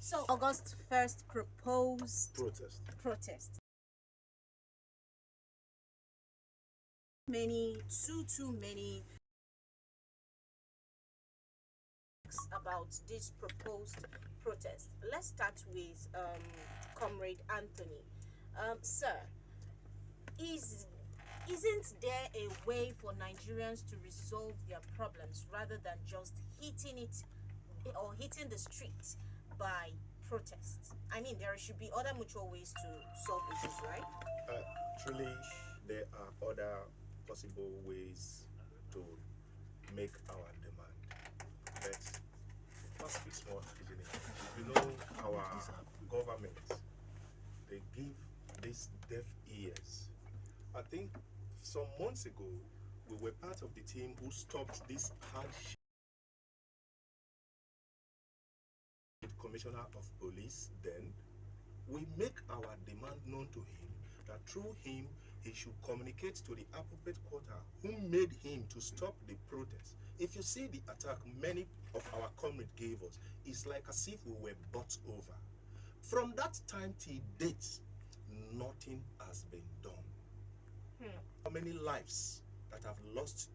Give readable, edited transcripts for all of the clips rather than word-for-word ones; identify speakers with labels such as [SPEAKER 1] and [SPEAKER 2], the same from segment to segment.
[SPEAKER 1] So August 1st proposed
[SPEAKER 2] protest.
[SPEAKER 1] Too many about this proposed protest. Let's start with Comrade Anthony. Sir, isn't there a way for Nigerians to resolve their problems rather than just hitting it or hitting the street by protest? I mean, there should be other mutual ways to solve issues, right?
[SPEAKER 2] Truly, there are other possible ways to make our demand, but it must be small, isn't it? You know, our government, they give these deaf ears. I think some months ago, we were part of the team who stopped this hardship. Commissioner of Police, then we make our demand known to him that through him he should communicate to the appropriate quarter who made him to stop the protest. If you see the attack many of our comrades gave us, it's like as if we were bought over. From that time till date, nothing has been done. How many lives that have lost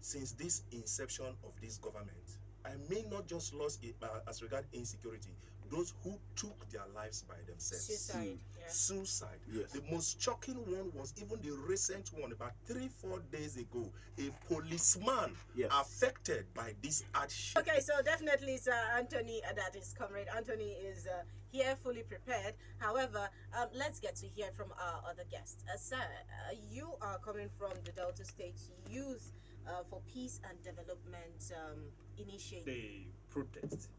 [SPEAKER 2] since this inception of this government? I may not just lost it as regard insecurity, those who took their lives by themselves.
[SPEAKER 1] Suicide. Yeah.
[SPEAKER 2] Suicide.
[SPEAKER 3] Yes.
[SPEAKER 2] The most shocking one was even the recent one about 3-4 days ago. A policeman affected by this hardship.
[SPEAKER 1] Okay, so definitely, Sir Anthony, that is Comrade Anthony, is here fully prepared. However, let's get to hear from our other guests. Sir, you are coming from the Delta State Youth for Peace and Development Initiative.
[SPEAKER 4] The protest.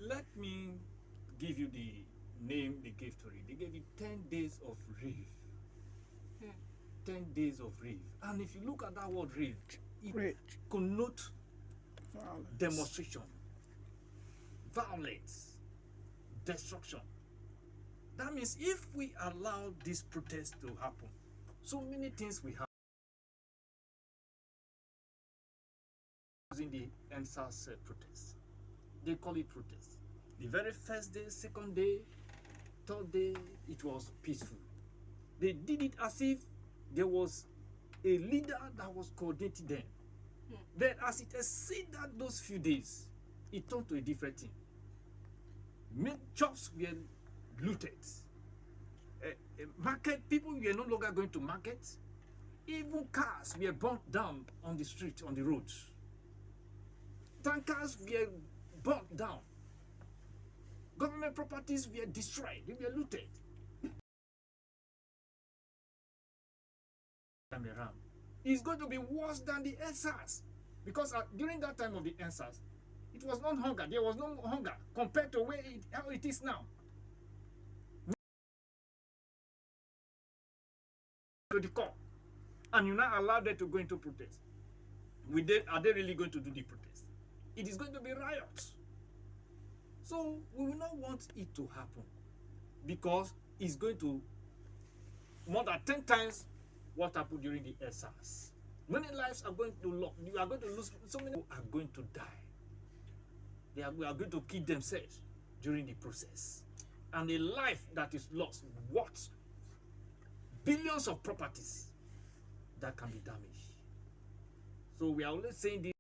[SPEAKER 4] Let me give you the name they gave to it. They gave it 10 days of rave. 10 days of rave. And if you look at that word rave, it connotes demonstration, violence, destruction. That means if we allow this protest to happen, so many things will happen. Using the NSAS protest. They call it protest. The very first day, second day, third day, it was peaceful. They did it as if there was a leader that was coordinating them. Then as it exceeded those few days, it turned to a different thing. Shops were looted. Market people were no longer going to market. Even cars were burnt down on the street, on the roads. Tankers were burnt down. Government properties were destroyed. They were looted. It's going to be worse than the NSAS, because during that time of the NSAS, it was not hunger. There was no hunger compared to how it is now. To the core, and you now allow them to go into protest. Are they really going to do the protest? It is going to be riots. So we will not want it to happen, because it's going to more than 10 times what happened during the SARS. Many lives are going to lose. You are going to lose. So many people are going to die. They are going to kill themselves during the process. And a life that is lost, what? Billions of properties that can be damaged. So we are always saying the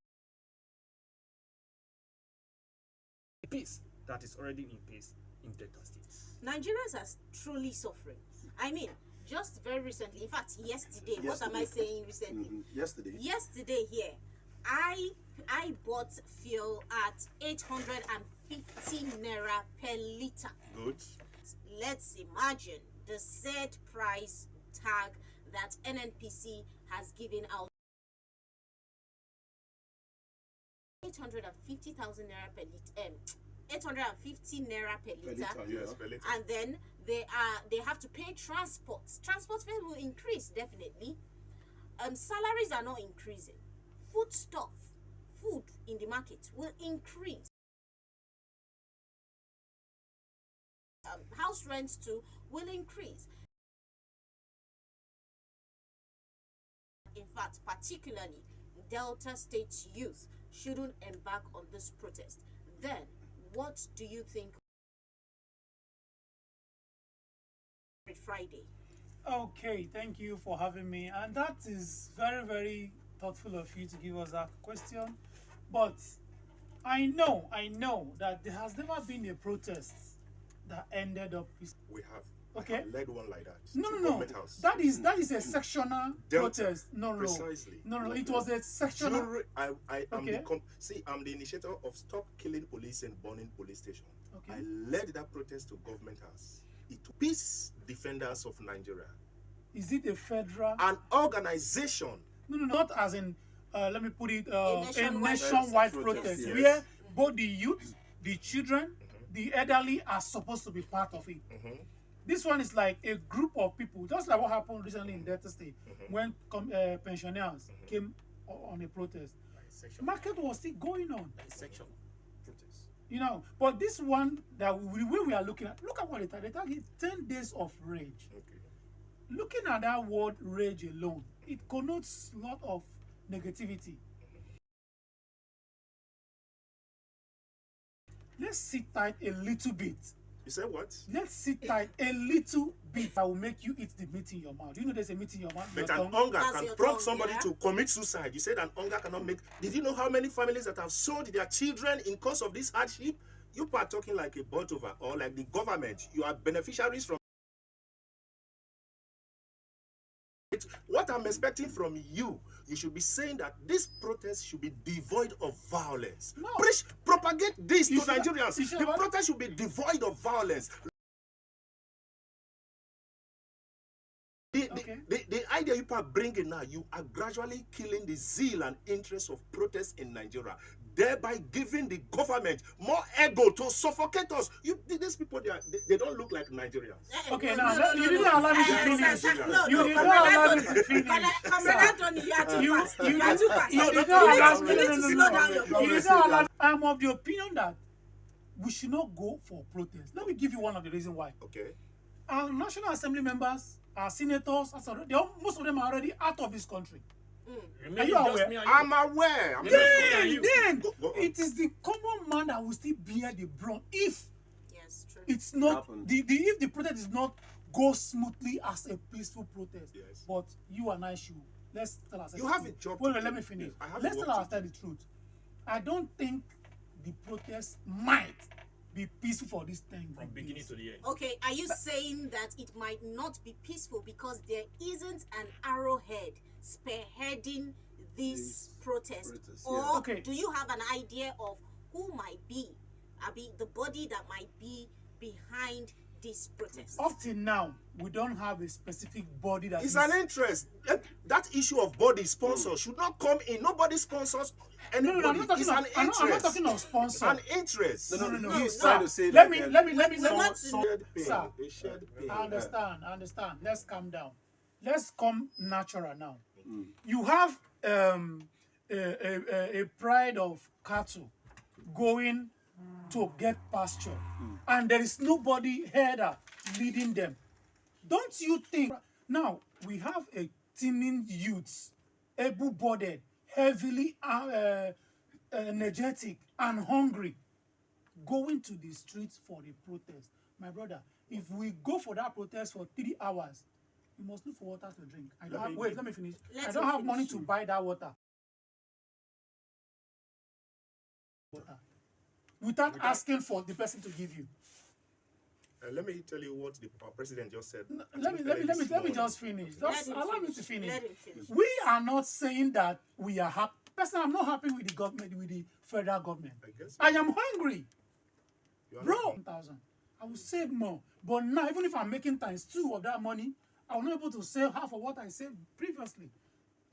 [SPEAKER 4] peace that is already in place in Delta States.
[SPEAKER 1] Nigerians are truly suffering. I mean, just very recently, in fact, yesterday. What am I saying recently? Yesterday here, I bought fuel at 850 naira per liter.
[SPEAKER 2] Good.
[SPEAKER 1] Let's imagine the said price tag that NNPC has given out. 850,000 naira per liter. 850 naira per liter.
[SPEAKER 2] Yes, per liter.
[SPEAKER 1] And then they have to pay transport. Transport fare will increase definitely. Salaries are not increasing. Food in the market will increase. House rents too will increase. In fact, particularly Delta State youth shouldn't embark on this protest. then, what do you think Friday?
[SPEAKER 3] Okay, thank you for having me. And that is very, very thoughtful of you to give us that question. But I know that there has never been a protest that ended up peaceful.
[SPEAKER 2] We have.
[SPEAKER 3] Okay.
[SPEAKER 2] I have led one like that.
[SPEAKER 3] No,
[SPEAKER 2] to
[SPEAKER 3] no, no.
[SPEAKER 2] Government House.
[SPEAKER 3] That is a sectional
[SPEAKER 2] Delta.
[SPEAKER 3] protest. No.
[SPEAKER 2] Precisely.
[SPEAKER 3] No. It was a sectional.
[SPEAKER 2] I am
[SPEAKER 3] Okay.
[SPEAKER 2] I'm the initiator of Stop Killing Police and Burning Police Station.
[SPEAKER 3] Okay.
[SPEAKER 2] I led that protest to Government House. It Peace Defenders of Nigeria,
[SPEAKER 3] Is it a federal?
[SPEAKER 2] an organization.
[SPEAKER 3] No, not as in, let me put it, a
[SPEAKER 1] nationwide
[SPEAKER 3] nationwide
[SPEAKER 5] protest,
[SPEAKER 3] protest,
[SPEAKER 2] yes.
[SPEAKER 3] where both the youth, the children, the elderly are supposed to be part of it. This one is like a group of people, just like what happened recently in Delta State, when pensioners came on a protest. Market was still going on.
[SPEAKER 4] Section protest.
[SPEAKER 3] You know, but this one that we are looking at, look at what they target 10 days of rage.
[SPEAKER 2] Okay.
[SPEAKER 3] Looking at that word rage alone, it connotes a lot of negativity. Let's sit tight a little bit.
[SPEAKER 2] You said what?
[SPEAKER 3] Let's sit tight a little bit. I will make you eat the meat in your mouth. You know there's a meat in your mouth.
[SPEAKER 2] But
[SPEAKER 3] your
[SPEAKER 2] an
[SPEAKER 3] tongue.
[SPEAKER 2] hunger
[SPEAKER 1] That's
[SPEAKER 2] can
[SPEAKER 1] your
[SPEAKER 2] prompt
[SPEAKER 1] tongue,
[SPEAKER 2] somebody
[SPEAKER 1] yeah?
[SPEAKER 2] to commit suicide. You said an hunger cannot make. Did you know how many families that have sold their children in cause of this hardship? You are talking like a bot over, or like the government. You are beneficiaries from. What I'm expecting from you, you should be saying that this protest should be devoid of violence.
[SPEAKER 3] No.
[SPEAKER 2] Propagate this to
[SPEAKER 3] You should-
[SPEAKER 2] Nigerians.
[SPEAKER 3] you should-
[SPEAKER 2] The protest should be devoid of violence.
[SPEAKER 3] Okay.
[SPEAKER 2] The idea you are bringing now, you are gradually killing the zeal and interest of protests in Nigeria, thereby giving the government more ego to suffocate us. These people, they don't look like Nigerians.
[SPEAKER 3] Okay, now you didn't allow me to finish.
[SPEAKER 1] No,
[SPEAKER 3] You
[SPEAKER 1] no,
[SPEAKER 3] did
[SPEAKER 1] Comrade
[SPEAKER 3] not allow me
[SPEAKER 1] Anthony.
[SPEAKER 3] to finish.
[SPEAKER 1] Comrade Anthony, you are too
[SPEAKER 3] You
[SPEAKER 1] fast.
[SPEAKER 3] you
[SPEAKER 1] You are too fast.
[SPEAKER 3] you did
[SPEAKER 2] no,
[SPEAKER 3] not allow
[SPEAKER 2] no,
[SPEAKER 3] me.
[SPEAKER 1] You need to slow down your
[SPEAKER 3] You
[SPEAKER 1] voice.
[SPEAKER 3] did not allow. I'm of the opinion that we should not go for protest. Let me give you one of the reasons why.
[SPEAKER 2] Okay.
[SPEAKER 3] Our National Assembly members, our senators, most of them are already out of this country. Are you aware?
[SPEAKER 2] I'm aware.
[SPEAKER 3] Then
[SPEAKER 2] Go on.
[SPEAKER 3] it is the common man that will still bear the brunt if
[SPEAKER 1] Yes, true.
[SPEAKER 3] it's not
[SPEAKER 5] Happened.
[SPEAKER 3] if the protest is not go smoothly as a peaceful protest.
[SPEAKER 2] Yes.
[SPEAKER 3] But you and I should let's tell ourselves.
[SPEAKER 2] You
[SPEAKER 3] the
[SPEAKER 2] have
[SPEAKER 3] truth.
[SPEAKER 2] a job
[SPEAKER 3] Wait,
[SPEAKER 2] to
[SPEAKER 3] let
[SPEAKER 2] do.
[SPEAKER 3] me finish.
[SPEAKER 2] Yes, I have
[SPEAKER 3] Let's
[SPEAKER 2] work
[SPEAKER 3] tell
[SPEAKER 2] to
[SPEAKER 3] ourselves the truth. I don't think the protest might be peaceful for this thing
[SPEAKER 4] From beginning to the end.
[SPEAKER 1] Okay, are you saying that it might not be peaceful because there isn't an arrowhead spearheading this protest?
[SPEAKER 5] protest,
[SPEAKER 1] Or
[SPEAKER 5] yeah.
[SPEAKER 3] Okay.
[SPEAKER 1] do you have an idea of who might be, the body that might be behind this protest?
[SPEAKER 3] Up till now, we don't have a specific body that
[SPEAKER 2] It's
[SPEAKER 3] is
[SPEAKER 2] an interest. That issue of body sponsor should not come in. Nobody sponsors anybody.
[SPEAKER 3] No, I'm not talking
[SPEAKER 2] It's
[SPEAKER 3] of,
[SPEAKER 2] an
[SPEAKER 3] I'm
[SPEAKER 2] interest.
[SPEAKER 3] not talking of sponsor.
[SPEAKER 2] An interest.
[SPEAKER 3] No.
[SPEAKER 5] He's
[SPEAKER 3] Sir,
[SPEAKER 5] trying to say
[SPEAKER 3] let
[SPEAKER 5] that,
[SPEAKER 3] me
[SPEAKER 1] We want to know.
[SPEAKER 2] Shared pain.
[SPEAKER 3] Sir,
[SPEAKER 2] A shared pain.
[SPEAKER 3] I understand. Let's calm down. Let's come natural now. You have a pride of cattle going to get pasture, and there is nobody header leading them. Don't you think? Now we have a teeming youths, able-bodied, heavily energetic and hungry, going to the streets for the protest. My brother, if we go for that protest for 3 hours, you must look for water to drink. Let me finish.
[SPEAKER 1] Let
[SPEAKER 3] I don't
[SPEAKER 1] him
[SPEAKER 3] have money
[SPEAKER 1] finish.
[SPEAKER 3] to buy that water. Without asking for the person to give you.
[SPEAKER 2] Let me tell you what our president just said.
[SPEAKER 3] Let me just finish. Just
[SPEAKER 1] Let him
[SPEAKER 3] allow me
[SPEAKER 1] finish.
[SPEAKER 3] to finish.
[SPEAKER 1] Let him finish.
[SPEAKER 3] We are not saying that we are happy. Personally, I'm not happy with the government, with the federal government.
[SPEAKER 2] I guess.
[SPEAKER 3] I am hungry.
[SPEAKER 2] You are
[SPEAKER 3] Bro,
[SPEAKER 2] not-
[SPEAKER 3] 1,000. I will save more. But now, even if I'm making ×2 of that money, I will not be able to save half of what I saved previously.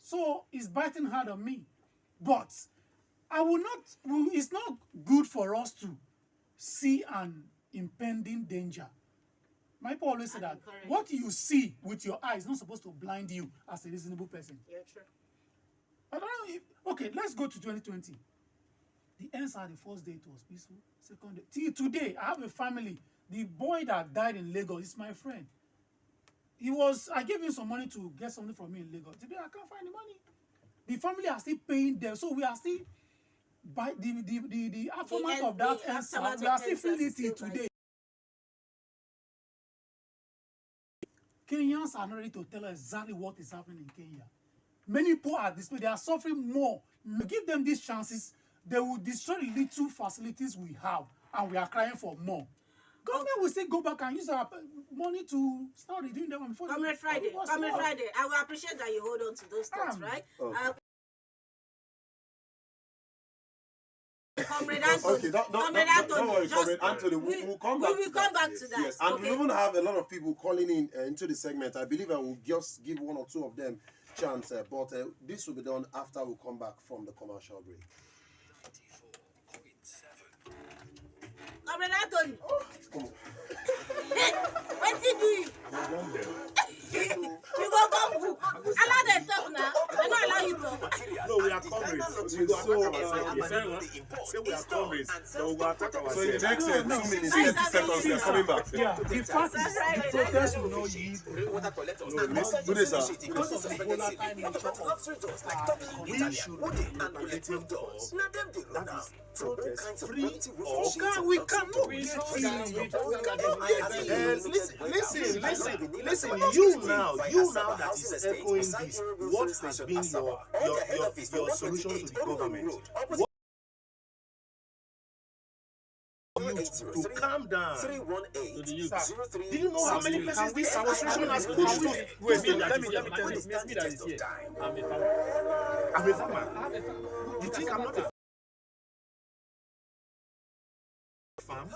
[SPEAKER 3] So it's biting hard on me. But I will not. It's not good for us to see an impending danger. My people always say
[SPEAKER 1] And
[SPEAKER 3] that
[SPEAKER 1] encourage
[SPEAKER 3] what
[SPEAKER 1] it.
[SPEAKER 3] you see with your eyes is not supposed to blind you as a reasonable person.
[SPEAKER 1] Yeah, true.
[SPEAKER 3] I don't know if, okay, let's go to 2020. The answer the first day it was peaceful. Second day, till today, I have a family. The boy that died in Lagos is my friend. I gave him some money to get something from me in Lagos. Today I can't find the money. The family are still paying them, so we are still by the aftermath
[SPEAKER 1] end-
[SPEAKER 3] of that
[SPEAKER 1] the
[SPEAKER 3] answer,
[SPEAKER 1] aftermath
[SPEAKER 3] we
[SPEAKER 1] of
[SPEAKER 3] are still
[SPEAKER 1] answers
[SPEAKER 3] feeling
[SPEAKER 1] is
[SPEAKER 3] it till
[SPEAKER 1] still
[SPEAKER 3] today. Kenyans are not ready to tell us exactly what is happening in Kenya. Many people are displaced. They are suffering more. Give them these chances, they will destroy the little facilities we have, and we are crying for more. Government will still go back and use our money to start redoing them before.
[SPEAKER 1] Comrade Friday, Comrade Friday, I will appreciate that you hold on to those thoughts, right?
[SPEAKER 5] Okay.
[SPEAKER 1] Comrade Anthony,
[SPEAKER 5] Okay, don't worry, Comrade Anthony. We'll come back.
[SPEAKER 1] We will come back to that.
[SPEAKER 5] Yes, and
[SPEAKER 1] okay?
[SPEAKER 5] we even have a lot of people calling in into the segment. I believe I will just give one or two of them chance, but this will be done after we come back from the commercial break.
[SPEAKER 1] Comrade Anthony,
[SPEAKER 5] Come on.
[SPEAKER 1] what did you do? You go come. Allow them talk now. I don't allow you talk.
[SPEAKER 2] No, we are comrades. We go attack ourselves. Say we are comrades, so we go attack ourselves.
[SPEAKER 5] So in the next 2 minutes,
[SPEAKER 1] No.
[SPEAKER 5] 30 seconds, we are coming back.
[SPEAKER 3] Yeah, the fact is, the protest will not yield.
[SPEAKER 5] Do this, sir.
[SPEAKER 3] Because of the volatile nature of
[SPEAKER 2] We should be propagating for that is protest free of.
[SPEAKER 5] Okay, we cannot
[SPEAKER 4] We
[SPEAKER 5] get
[SPEAKER 4] know
[SPEAKER 5] it.
[SPEAKER 4] that
[SPEAKER 2] Listen, you now that is echoing this, what has been your solution to the government? To calm down.
[SPEAKER 4] to the youth.
[SPEAKER 2] Do you know how many places this administration has pushed to?
[SPEAKER 4] Wait, let me tell you. Me that is here. I'm a farmer.
[SPEAKER 2] I'm a farmer. You think I'm not a farm?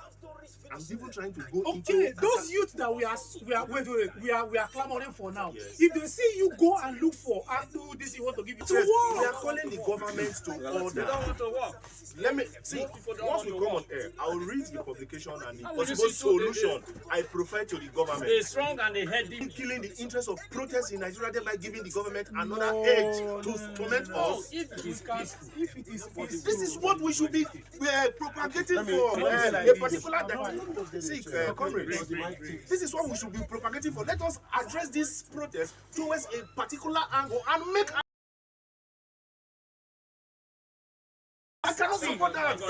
[SPEAKER 2] I'm even trying to go
[SPEAKER 3] okay,
[SPEAKER 2] into
[SPEAKER 3] those youths that we are clamoring for now.
[SPEAKER 2] Yes.
[SPEAKER 3] If they see you go and look for and do this, you want to give it to
[SPEAKER 2] Yes,
[SPEAKER 3] war.
[SPEAKER 2] we are calling the government to
[SPEAKER 4] They
[SPEAKER 2] order.
[SPEAKER 4] don't want to work.
[SPEAKER 2] Let me see.
[SPEAKER 4] Most people don't
[SPEAKER 2] Once we
[SPEAKER 4] want
[SPEAKER 2] come
[SPEAKER 4] to
[SPEAKER 2] on
[SPEAKER 4] work.
[SPEAKER 2] air, I will read the publication and the
[SPEAKER 4] And when you
[SPEAKER 2] possible
[SPEAKER 4] see two,
[SPEAKER 2] solution I prefer to the government.
[SPEAKER 4] A strong and a healthy.
[SPEAKER 2] Killing the interest of protests in Nigeria, thereby giving the government another
[SPEAKER 3] No,
[SPEAKER 2] edge to torment
[SPEAKER 4] No,
[SPEAKER 2] us.
[SPEAKER 4] if it is peaceful.
[SPEAKER 3] If it is peaceful,
[SPEAKER 2] This is what we should be propagating
[SPEAKER 5] Let me
[SPEAKER 2] for
[SPEAKER 5] say
[SPEAKER 2] a
[SPEAKER 5] this.
[SPEAKER 2] particular. See, comrades, this is what we should be propagating for. Let us address this protest towards a particular angle and make. I cannot support that. No.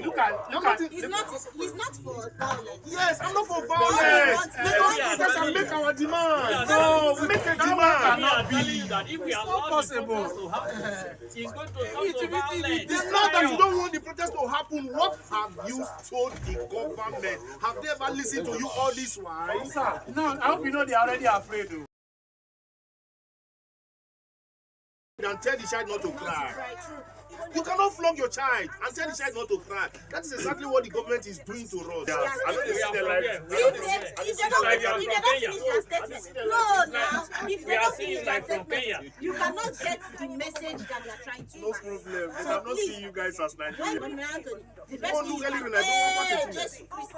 [SPEAKER 3] look at
[SPEAKER 1] He's not for violence.
[SPEAKER 2] Yes, I'm not for violence. Let us protest and make our demand. No, we make a
[SPEAKER 4] We
[SPEAKER 2] demand.
[SPEAKER 4] are telling you that if we allow the
[SPEAKER 3] possible.
[SPEAKER 4] protest to happen, it's going to come to violence.
[SPEAKER 2] It's not that you don't want the protest to happen. What have you told the government? Have they ever listened to you all this while?
[SPEAKER 3] sir. No, I hope you know they are already afraid though.
[SPEAKER 2] And tell the child not to cry.
[SPEAKER 1] Right, true.
[SPEAKER 2] You cannot flog your child and tell the child not to cry. That is exactly what the government is doing to us. I know they
[SPEAKER 4] We
[SPEAKER 2] see
[SPEAKER 4] are
[SPEAKER 2] the
[SPEAKER 4] from
[SPEAKER 2] light.
[SPEAKER 4] here. We are
[SPEAKER 1] If
[SPEAKER 4] from
[SPEAKER 1] they
[SPEAKER 4] here.
[SPEAKER 1] don't finish their statement, no, now if
[SPEAKER 4] We
[SPEAKER 1] they
[SPEAKER 4] are
[SPEAKER 1] don't
[SPEAKER 4] seeing
[SPEAKER 1] finish
[SPEAKER 4] it
[SPEAKER 1] their
[SPEAKER 4] like from
[SPEAKER 1] statement,
[SPEAKER 4] Kenya.
[SPEAKER 1] you cannot get the message that they are trying to.
[SPEAKER 2] No problem. They
[SPEAKER 1] So
[SPEAKER 2] have not
[SPEAKER 1] please,
[SPEAKER 2] seen you guys as
[SPEAKER 1] when
[SPEAKER 2] Nigerians.
[SPEAKER 1] Comrade Anthony, the
[SPEAKER 2] Oh,
[SPEAKER 1] best thing
[SPEAKER 2] look
[SPEAKER 1] you
[SPEAKER 2] at
[SPEAKER 1] can
[SPEAKER 2] it, I don't know what it is.
[SPEAKER 1] Jesus Christ,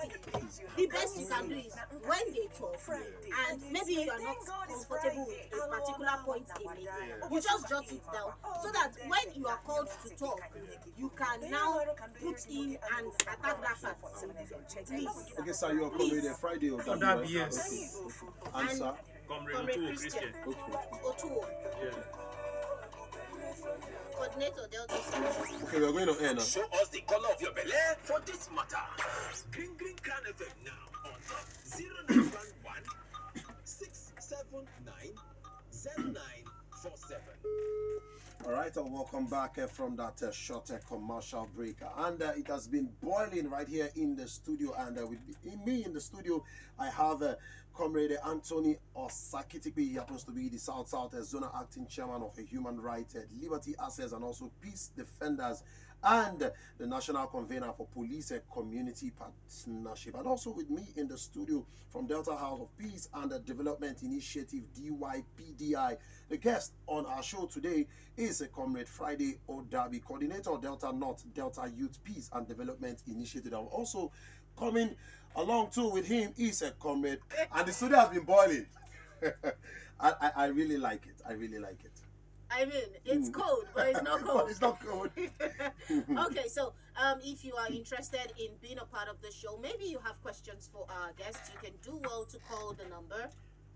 [SPEAKER 1] the best you can do is when they talk, and maybe you are not comfortable with a particular point they make, you just jot it down so that when you are called to talk, you can now put in and attack that part. Please.
[SPEAKER 5] Okay, sir, you are coming there Friday or
[SPEAKER 3] Odabi, yes.
[SPEAKER 5] Okay. Answer.
[SPEAKER 4] Comrade
[SPEAKER 1] Comrade
[SPEAKER 4] Utu
[SPEAKER 1] Christian.
[SPEAKER 4] Christian.
[SPEAKER 1] Otuo,
[SPEAKER 4] Yeah.
[SPEAKER 1] coordinator Delta State.
[SPEAKER 5] Okay, we are going to air now.
[SPEAKER 6] Show us the color of your belly for this matter. Green Can FM now on 0911 679 0947.
[SPEAKER 5] All right, welcome back from that short commercial break. And it has been boiling right here in the studio. And with me in the studio, I have Comrade Anthony Osakitipi. He happens to be the South Zona Acting Chairman of a Human Rights, Liberty Access, and also Peace Defenders, and the National Convener for Police and Community Partnership. And also with me in the studio from Delta House of Peace and the Development Initiative, DYPDI. The guest on our show today is a Comrade Friday Odabi, Coordinator Delta North, Delta Youth Peace and Development Initiative. And also coming along too with him is a Comrade, and the studio has been boiling. I really like it. I really like it.
[SPEAKER 1] I mean, it's cold, but it's not cold.
[SPEAKER 5] It's not cold.
[SPEAKER 1] Okay, so if you are interested in being a part of the show, maybe you have questions for our guests, you can do well to call the number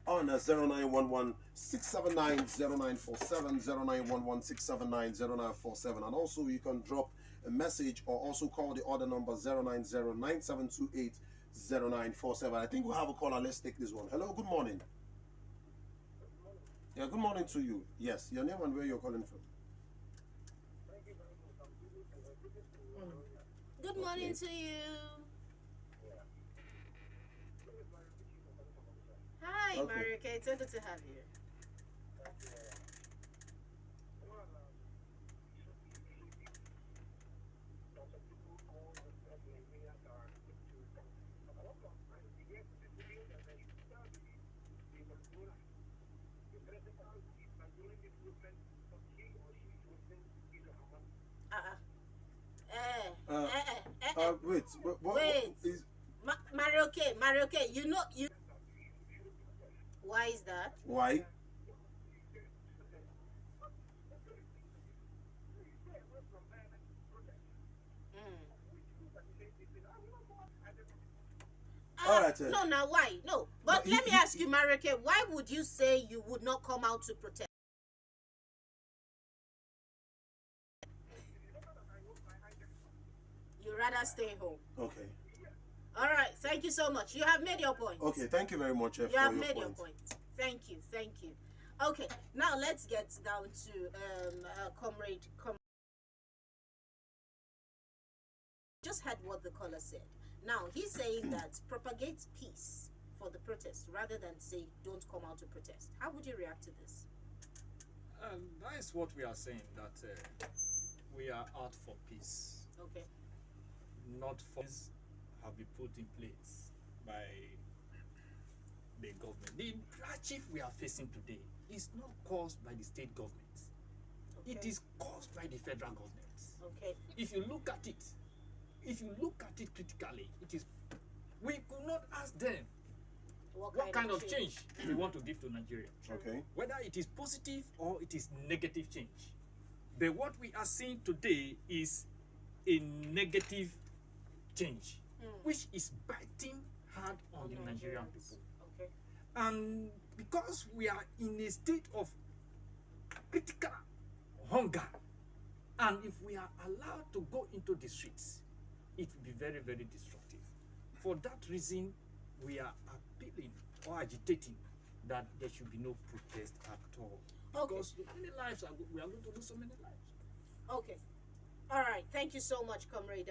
[SPEAKER 5] On 0911 679 0947, 0911 679 0947. And also you can drop a message or also call the order number 09097280947. I think we have a caller. Let's take this one. Hello, good morning. Yeah, good morning to you. Yes, your name and where you're calling from.
[SPEAKER 1] Good morning to you. Hi,
[SPEAKER 5] Okay.
[SPEAKER 1] Mario K. It's good to have you. Uh-uh.
[SPEAKER 5] Wait,
[SPEAKER 1] Wait.
[SPEAKER 5] is
[SPEAKER 1] Mario K, you know, you. Why is that?
[SPEAKER 5] why? All right.
[SPEAKER 1] No, now why? No. But
[SPEAKER 5] No,
[SPEAKER 1] let me ask you, Mario K, why would you say you would not come out to protest? You rather stay home.
[SPEAKER 5] Okay.
[SPEAKER 1] All right. Thank you so much. You have made your point.
[SPEAKER 5] Okay. Thank you very much
[SPEAKER 1] You
[SPEAKER 5] for
[SPEAKER 1] have
[SPEAKER 5] your
[SPEAKER 1] made
[SPEAKER 5] point.
[SPEAKER 1] your point. Thank you. Thank you. Okay. Now let's get down to comrade. Just heard what the caller said. Now he's saying that propagate peace for the protest rather than say don't come out to protest. How would you react to this?
[SPEAKER 4] That is what we are saying, that we are out for peace,
[SPEAKER 1] Okay.
[SPEAKER 4] not for peace have been put in place by the government. The hardship we are facing today is not caused by the state government. It
[SPEAKER 1] Okay.
[SPEAKER 4] is caused by the federal government.
[SPEAKER 1] Okay.
[SPEAKER 4] If you look at it critically, it is, we could not ask them what kind of change we want to give to Nigeria.
[SPEAKER 5] Okay.
[SPEAKER 4] Whether it is positive or it is negative change. But what we are seeing today is a negative change, which is biting hard on the Nigerian people.
[SPEAKER 1] Okay.
[SPEAKER 4] And because we are in a state of critical hunger, and if we are allowed to go into the streets, it will be very, very destructive. For that reason, we are appealing or agitating that there should be no protest at all.
[SPEAKER 1] Okay.
[SPEAKER 4] Because many lives we are going to lose so many lives.
[SPEAKER 1] Okay. All right. Thank you so much, Comrade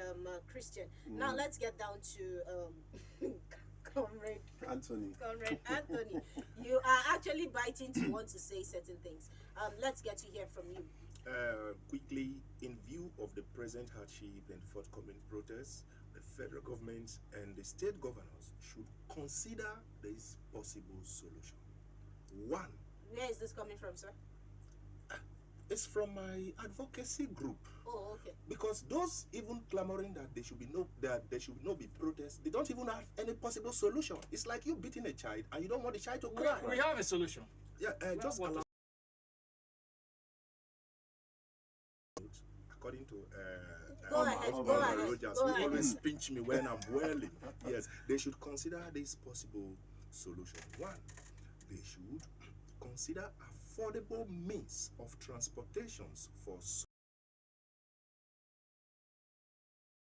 [SPEAKER 1] Christian. Now let's get down to Comrade
[SPEAKER 5] Anthony.
[SPEAKER 1] Comrade Anthony. You are actually biting to want to say certain things. Let's get to hear from you.
[SPEAKER 2] Quickly, in view of the present hardship and forthcoming protests, the federal government and the state governors should consider this possible solution. One,
[SPEAKER 1] Where is this coming from, sir?
[SPEAKER 2] it's from my advocacy group.
[SPEAKER 1] Oh, okay.
[SPEAKER 2] Because those even clamoring that there should not be protests, they don't even have any possible solution. It's like you beating a child and you don't want the child to cry.
[SPEAKER 4] We have a solution.
[SPEAKER 2] Yeah, just
[SPEAKER 4] what-
[SPEAKER 2] allow. According to
[SPEAKER 1] Go ahead, go
[SPEAKER 2] Omar
[SPEAKER 1] ahead,
[SPEAKER 2] Rogers,
[SPEAKER 1] go
[SPEAKER 2] who
[SPEAKER 1] ahead.
[SPEAKER 2] always pinch me when I'm whirling. Yes, they should consider this possible solution. One, they should consider affordable means of transportations for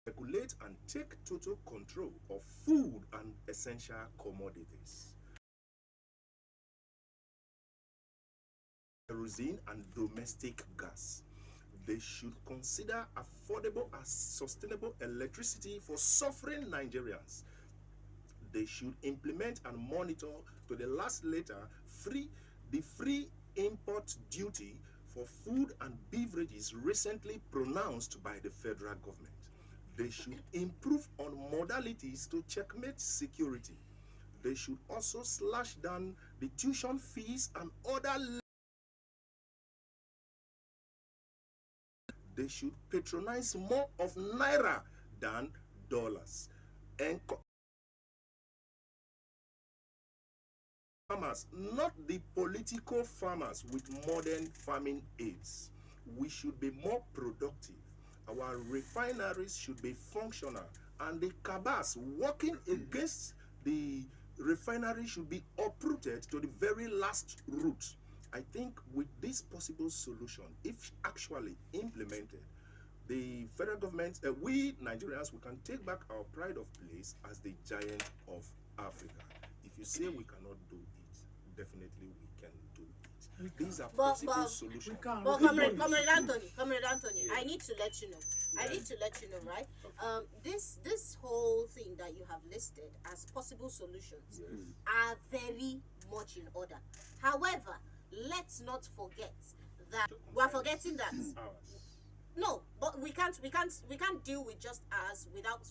[SPEAKER 2] regulate and take total control of food and essential commodities. Kerosene and domestic gas. They should consider affordable and sustainable electricity for suffering Nigerians. They should implement and monitor to the last letter the free import duty for food and beverages recently pronounced by the federal government. They should improve on modalities to checkmate security. They should also slash down the tuition fees and other. They should patronize more of naira than dollars. And farmers, not the political farmers with modern farming aids. We should be more productive. Our refineries should be functional, and the cabals working against the refinery should be uprooted to the very last root. I think with this possible solution, if actually implemented, the federal government, we Nigerians, we can take back our pride of place as the giant of Africa. If you say we cannot do it, definitely we can do it. These are possible solutions.
[SPEAKER 1] But Comrade Anthony, I need to let you know. I need to let you know, right? This whole thing that you have listed as possible solutions are very much in order. However, let's not forget that we are forgetting that. No, but we can't deal with just us without,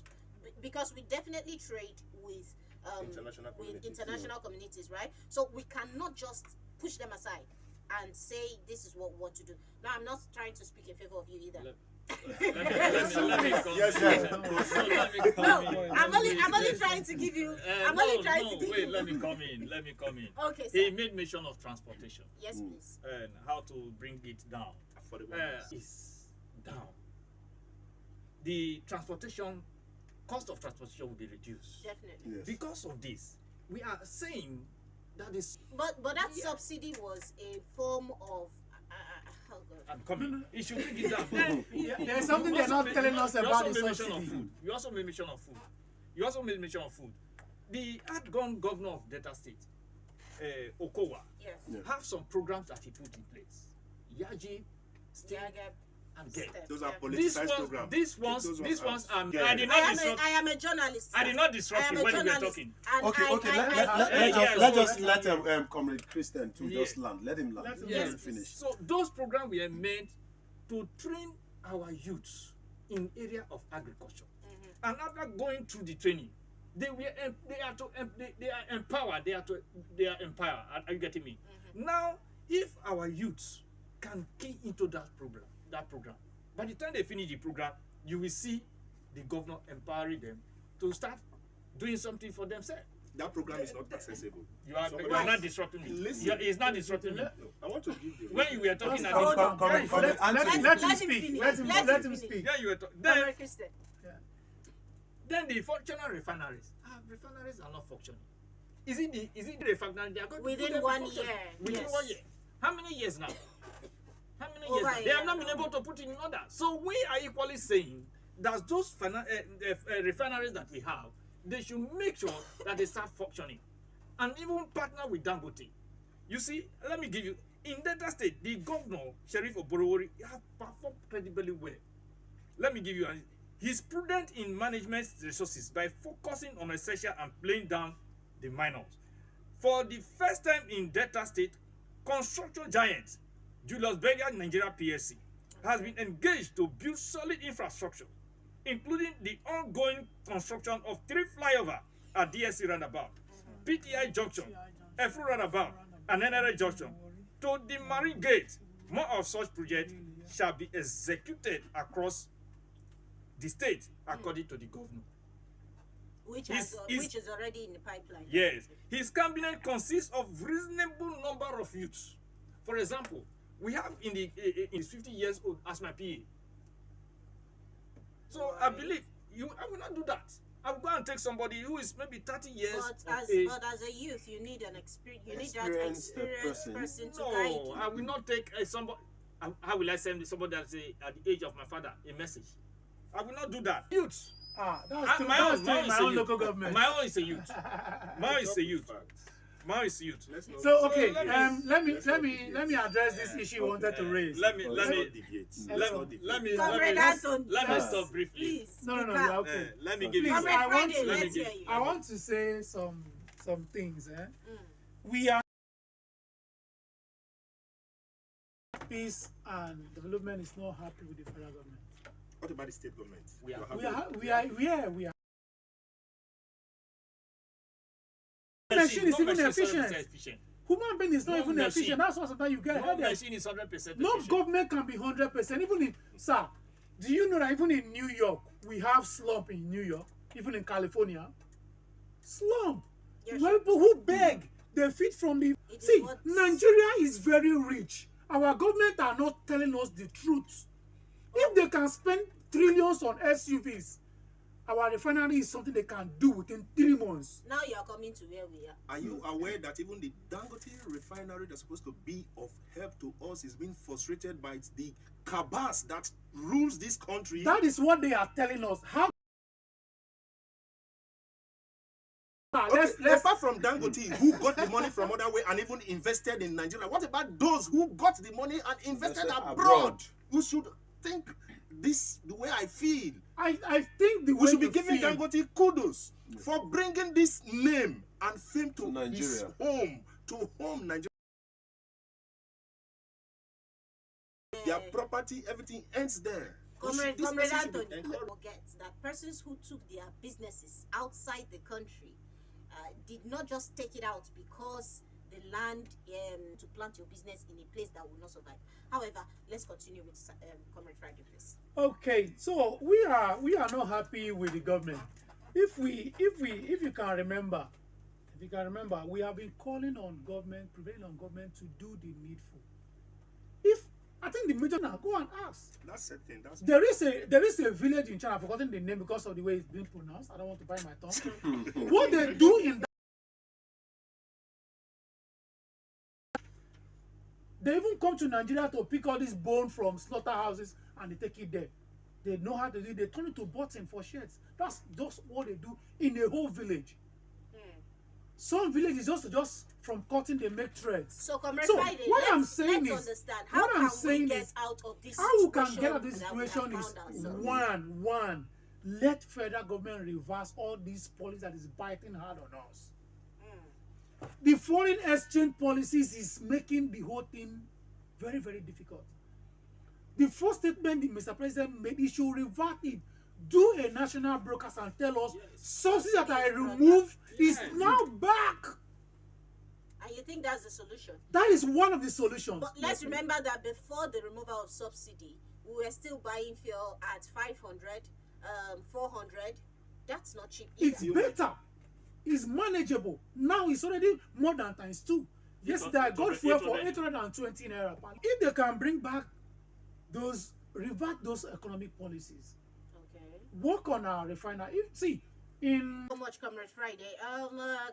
[SPEAKER 1] because we definitely trade with international communities, right? So we cannot just push them aside and say this is what we want to do. Now, I'm not trying to speak in favor of you either. No, I'm only trying to give you.
[SPEAKER 4] Let me come in.
[SPEAKER 1] Okay, sir.
[SPEAKER 4] He made mention of transportation.
[SPEAKER 1] Yes, please.
[SPEAKER 4] And how to bring it down. Is down. The cost of transportation will be reduced.
[SPEAKER 1] Definitely.
[SPEAKER 5] Yes.
[SPEAKER 4] Because of this, we are saying that is.
[SPEAKER 1] But that subsidy was a form of. Oh God.
[SPEAKER 4] I'm coming. It should bring it down.
[SPEAKER 3] There's something they're not telling us about the
[SPEAKER 4] subsidy.
[SPEAKER 3] subsidy.
[SPEAKER 4] You also made mention of food. The outgone governor of Delta State, Okowa,
[SPEAKER 1] Yes.
[SPEAKER 4] have some programs that he put in place. Yaji, Sting, and Get.
[SPEAKER 2] Those are politicized programs.
[SPEAKER 4] These ones are.
[SPEAKER 1] I am a journalist.
[SPEAKER 4] I did not disrupt you when we were talking.
[SPEAKER 5] Let's just let Comrade Christian to just land. Let him land.
[SPEAKER 1] Yes,
[SPEAKER 5] Finish.
[SPEAKER 4] So those programs were meant to train our youths in area of agriculture, and after going through the training, they are empowered. They are empowered. Are you getting me? Now, if our youths can key into that program, by the time they finish the program, you will see the governor empowering them to start doing something for themselves.
[SPEAKER 2] That program is not accessible.
[SPEAKER 4] You are not disrupting me. It's not disrupting me.
[SPEAKER 2] I want to give you.
[SPEAKER 4] When you were talking
[SPEAKER 1] Hold
[SPEAKER 4] about,
[SPEAKER 1] on.
[SPEAKER 3] Let him speak. Let him speak.
[SPEAKER 4] yeah, you were
[SPEAKER 1] Comrade Christian.
[SPEAKER 4] then the functional refineries. Refineries are not functioning. Is it the refinery they are going to
[SPEAKER 1] Within
[SPEAKER 4] put them
[SPEAKER 1] 1
[SPEAKER 4] to function?
[SPEAKER 1] year.
[SPEAKER 4] Within
[SPEAKER 1] Yes.
[SPEAKER 4] 1 year. How many years now?
[SPEAKER 1] Over a
[SPEAKER 4] They
[SPEAKER 1] year
[SPEAKER 4] have not been
[SPEAKER 1] now.
[SPEAKER 4] able to put it in order. So we are equally saying that those refineries that we have, they should make sure that they start functioning, and even partner with Dangote. You see, let me give you, in Delta State, the governor, Sheriff Oborowori, have performed credibly well. Let me give you, he's prudent in management resources by focusing on essential and playing down the minors. For the first time in Delta State, construction giant Julius Berger Nigeria PLC has been engaged to build solid infrastructure, including the ongoing construction of 3 flyovers at DSC Roundabout, PTI Junction, Efru Roundabout, and NRA Junction. To the Marine Gate, more of such projects shall be executed across the state, according to the governor.
[SPEAKER 1] Which is already in the pipeline.
[SPEAKER 4] Yes, his cabinet consists of reasonable number of youths. For example, we have in his 50 years old as my PA. So I believe I will not do that. I will go and take somebody who is maybe 30 years
[SPEAKER 1] But as a youth, you need an experience. You need that experienced person to guide you.
[SPEAKER 4] No, I will not take somebody. How will I send somebody that say at the age of my father a message? I will not do that. Youth.
[SPEAKER 3] My own local government.
[SPEAKER 4] My own is a youth. My own is a youth. My is youth.
[SPEAKER 3] So okay, let me address this issue you wanted to raise.
[SPEAKER 4] Let me stop briefly.
[SPEAKER 1] Please.
[SPEAKER 3] No, you're okay.
[SPEAKER 4] Let me give you.
[SPEAKER 3] I want to say some things. We are peace and development is not happy with the federal government.
[SPEAKER 2] What about the state government?
[SPEAKER 3] We are. Machine is even efficient. Human being is not even efficient. That's why sometimes you get
[SPEAKER 4] no
[SPEAKER 3] headache.
[SPEAKER 4] Machine is 100%.
[SPEAKER 3] No government can be 100%. Even in sir, do you know that even in New York we have slump in New York, even in California, slump.
[SPEAKER 1] Yes.
[SPEAKER 3] People who beg, they feed from the. See, Nigeria is very rich. Our government are not telling us the truth. If they can spend trillions on SUVs, our refinery is something they can do within 3 months.
[SPEAKER 1] Now you are coming to where we are.
[SPEAKER 2] Are you aware that even the Dangote refinery that's supposed to be of help to us is being frustrated by the cabals that rules this country?
[SPEAKER 3] That is what they are telling us. How?
[SPEAKER 2] Okay, apart from Dangote, who got the money from other way and even invested in Nigeria, what about those who got the money and invested abroad? You should think this the way I feel.
[SPEAKER 3] I think the way
[SPEAKER 2] We should be
[SPEAKER 3] you
[SPEAKER 2] giving
[SPEAKER 3] feel,
[SPEAKER 2] Dangote kudos for bringing this name and fame to his
[SPEAKER 5] Nigeria.
[SPEAKER 2] home, Nigeria. Their property, everything ends there.
[SPEAKER 1] Comrade
[SPEAKER 2] This person should be
[SPEAKER 1] Anthony,
[SPEAKER 2] encouraged.
[SPEAKER 1] forget that persons who took their businesses outside the country did not just take it out because the land to plant your business in a place that will not survive. However, let's continue with Comrade Friday, please.
[SPEAKER 3] okay, so we are not happy with the government. If you can remember, we have been calling on government, prevailing on government to do the needful. If I think the major now go and ask.
[SPEAKER 2] That's the thing.
[SPEAKER 3] There is a village in China. I've forgotten the name because of the way it's being pronounced. I don't want to bite my tongue. What they do in that, they even come to Nigeria to pick all this bone from slaughterhouses and they take it there. They know how to do it. They turn it to button for shirts. That's just what they do in a whole village. Some villages just from cotton they make threads.
[SPEAKER 1] So, Comrade
[SPEAKER 3] So,
[SPEAKER 1] Friday,
[SPEAKER 3] what I'm
[SPEAKER 1] let's
[SPEAKER 3] saying is-
[SPEAKER 1] understand how
[SPEAKER 3] what I'm
[SPEAKER 1] can we
[SPEAKER 3] saying
[SPEAKER 1] get
[SPEAKER 3] is,
[SPEAKER 1] out of this
[SPEAKER 3] How we can
[SPEAKER 1] situation
[SPEAKER 3] get out of this
[SPEAKER 1] that we have
[SPEAKER 3] situation is
[SPEAKER 1] found ourselves?
[SPEAKER 3] one, let federal government reverse all these policies that is biting hard on us. The foreign exchange policies is making the whole thing very, very difficult. The first statement the Mr. President made, he should revert it. Do a national broadcast and tell us subsidies that I removed is now back.
[SPEAKER 1] And you think that's the solution?
[SPEAKER 3] That is one of the solutions.
[SPEAKER 1] But let's remember that before the removal of subsidy, we were still buying fuel at 500, 400. That's not cheap either.
[SPEAKER 3] It's better. It's manageable. Now it's already more than ×2. Yesterday I got fuel for 820 naira. If they can bring back revert those economic policies,
[SPEAKER 1] Okay.
[SPEAKER 3] work on our refinery. See, in
[SPEAKER 1] So much, Comrade Friday.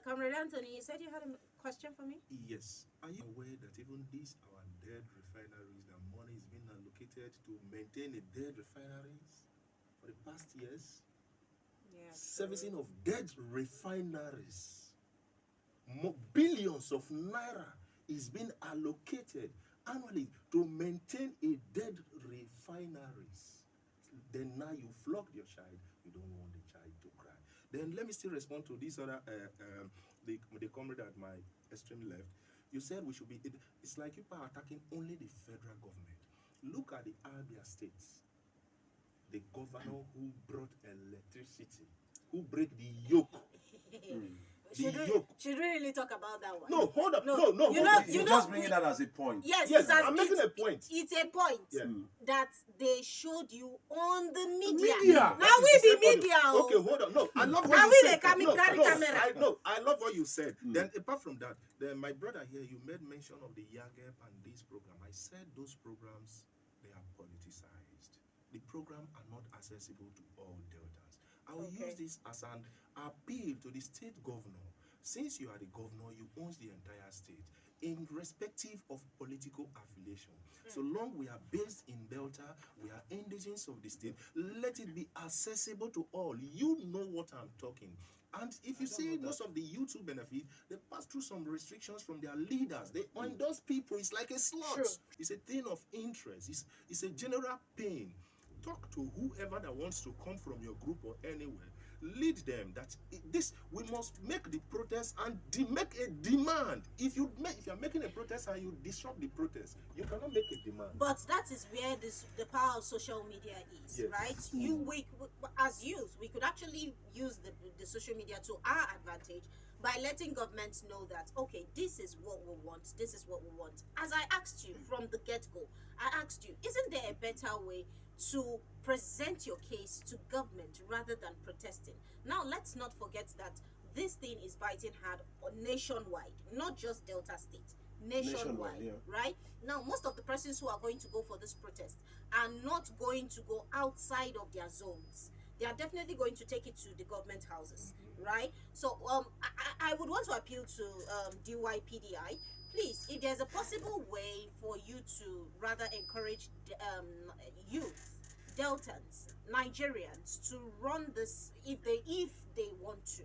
[SPEAKER 1] Comrade Anthony, you said you had a question for me?
[SPEAKER 2] Yes. Are you aware that even these our dead refineries, the money is being allocated to maintain the dead refineries for the past years?
[SPEAKER 1] Yeah.
[SPEAKER 2] Servicing of dead refineries. Billions of naira is being allocated annually to maintain a dead refineries. Then now you flogged your child, you don't want the child to cry. Then let me still respond to this other the comrade at my extreme left. You said we should be. It's like you are attacking only the federal government. Look at the Abia states. The governor who brought electricity, who break the yoke.
[SPEAKER 1] Should we really talk about that one?
[SPEAKER 2] No, hold up. No.
[SPEAKER 5] You just bringing that as a point.
[SPEAKER 1] Yes,
[SPEAKER 2] Yes, I'm making a point.
[SPEAKER 1] It's a point
[SPEAKER 2] Yeah.
[SPEAKER 1] that they showed you on the media.
[SPEAKER 3] Media.
[SPEAKER 1] Now we
[SPEAKER 2] That is
[SPEAKER 1] be
[SPEAKER 2] the same
[SPEAKER 1] media.
[SPEAKER 2] audio. Okay, hold on. No, I love what
[SPEAKER 1] Now
[SPEAKER 2] you
[SPEAKER 1] we
[SPEAKER 2] said.
[SPEAKER 1] the camera.
[SPEAKER 2] I love what you said. Then apart from that, then my brother here, you made mention of the YAGEP and this program. I said those programs, they are politicized. The program are not accessible to all deltas. I will use this as an appeal to the state governor. Since you are the governor, you own the entire state, irrespective of political affiliation. So long we are based in Delta, we are indigenous of the state, let it be accessible to all. You know what I'm talking. And if you see most of the YouTube benefit, they pass through some restrictions from their leaders. They endorse people. It's like a slot.
[SPEAKER 1] True.
[SPEAKER 2] It's a thing of interest. It's a general pain. Talk to whoever that wants to come from your group or anywhere. Lead them that we must make the protest and make a demand. If you're making a protest and you disrupt the protest, you cannot make a demand.
[SPEAKER 1] But that is where the power of social media is,
[SPEAKER 2] Yes.
[SPEAKER 1] right? We as youth, we could actually use the social media to our advantage by letting governments know that, okay, this is what we want, this is what we want. As I asked you from the get-go, I asked you, isn't there a better way to present your case to government rather than protesting? Now, let's not forget that this thing is biting hard nationwide, not just Delta State, nationwide,
[SPEAKER 5] yeah.
[SPEAKER 1] right? Now, most of the persons who are going to go for this protest are not going to go outside of their zones. they are definitely going to take it to the government houses, right? So I would want to appeal to DYPDI. Please, if there's a possible way for you to rather encourage youth, Deltans, Nigerians to run this, if they want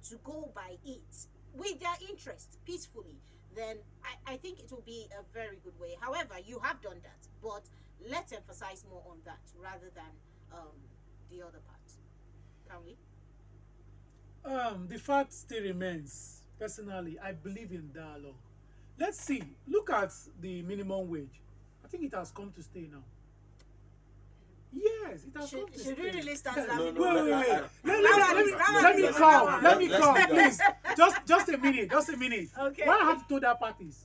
[SPEAKER 1] to go by it with their interest peacefully, then I think it will be a very good way. However, you have done that, but let's emphasize more on that rather than the other part. Can we?
[SPEAKER 3] The fact still remains. Personally, I believe in dialogue. Let's see. Look at the minimum wage. I think it has come to stay now. Yes, it has come to stay.
[SPEAKER 1] Should we really start that?
[SPEAKER 5] No,
[SPEAKER 3] Wait. Let me come. Please, just a minute.
[SPEAKER 1] Okay.
[SPEAKER 3] What I have to tell that parties,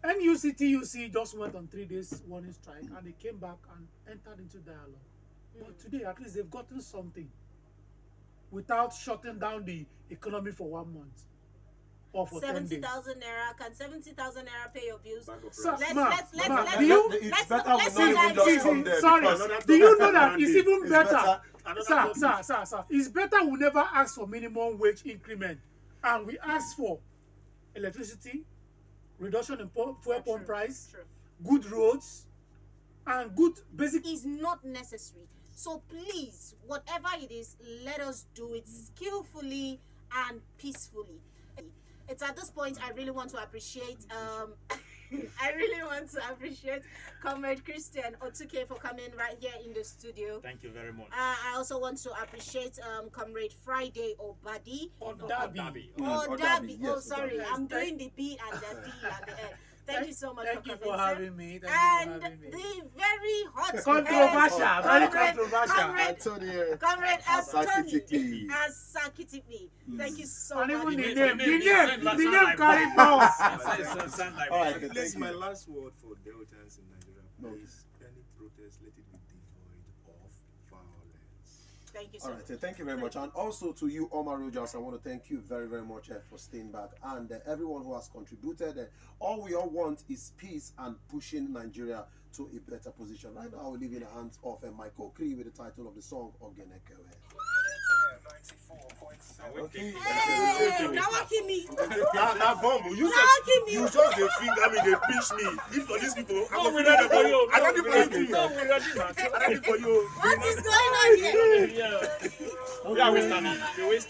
[SPEAKER 3] NUC, TUC just went on 3 days warning strike, and they came back and entered into dialogue. But today, at least they've gotten something without shutting down the economy for 1 month or for 10 days.
[SPEAKER 1] 70,000 naira. Can 70,000 naira pay your bills?
[SPEAKER 3] Sir,
[SPEAKER 1] Let's
[SPEAKER 5] It's better we
[SPEAKER 1] let's
[SPEAKER 5] not
[SPEAKER 1] not
[SPEAKER 5] even just come there.
[SPEAKER 3] Sorry,
[SPEAKER 5] because
[SPEAKER 3] do you know that it's even
[SPEAKER 5] it's
[SPEAKER 3] better?
[SPEAKER 2] Another
[SPEAKER 3] Sir, it's better we never ask for minimum wage increment, and we ask for electricity, reduction in fuel pump price,
[SPEAKER 1] True.
[SPEAKER 3] good roads, and good basic.
[SPEAKER 1] Is not necessary. So please, whatever it is, let us do it skillfully and peacefully. It's at this point I really want to appreciate Comrade Christian Otuke for coming right here in the studio.
[SPEAKER 4] Thank you very much.
[SPEAKER 1] I also want to appreciate Comrade Friday Obadi.
[SPEAKER 3] Odabi.
[SPEAKER 1] Odabi. Oh,
[SPEAKER 5] Yes,
[SPEAKER 1] sorry,
[SPEAKER 3] Odabi.
[SPEAKER 1] I'm doing the B and the D and the N. Thank you so much
[SPEAKER 3] Thank you
[SPEAKER 1] for
[SPEAKER 3] for
[SPEAKER 1] coming, sir.
[SPEAKER 3] having me.
[SPEAKER 1] And the very hot
[SPEAKER 3] Controversial, very
[SPEAKER 1] Comrade-
[SPEAKER 3] controversial.
[SPEAKER 1] Comrade Comrade Anthony Asakitipi. Thank you so
[SPEAKER 3] And
[SPEAKER 1] much.
[SPEAKER 3] even
[SPEAKER 4] The
[SPEAKER 3] the name carry power.
[SPEAKER 5] All right,
[SPEAKER 2] Please,
[SPEAKER 5] thank
[SPEAKER 2] my
[SPEAKER 5] you.
[SPEAKER 2] last word for Deltans in Nigeria.
[SPEAKER 5] No.
[SPEAKER 2] Please, any protest, let it be devoid of violence.
[SPEAKER 1] Thank you so
[SPEAKER 5] All
[SPEAKER 1] much.
[SPEAKER 5] right, thank you very much. And also to you, Omar Rogers, I want to thank you very, very much for staying back. And everyone who has contributed, all we all want is peace and pushing Nigeria to a better position. Right now, I will leave in the hands of Michael Cree with the title of the song, Ogenekewe.
[SPEAKER 2] Okay.
[SPEAKER 1] Hey, now what give me?
[SPEAKER 2] Now, bomb. You
[SPEAKER 1] Now give me.
[SPEAKER 2] just the finger me, they pinch me. If for these people, I'm
[SPEAKER 4] No,
[SPEAKER 2] gonna
[SPEAKER 4] we
[SPEAKER 2] feel
[SPEAKER 4] ready
[SPEAKER 2] that
[SPEAKER 4] for you.
[SPEAKER 2] I don't
[SPEAKER 4] No,
[SPEAKER 2] for you.
[SPEAKER 4] no, we ready now.
[SPEAKER 2] I'm ready for you.
[SPEAKER 1] What is going on here?
[SPEAKER 4] Yeah, we standing. We waste.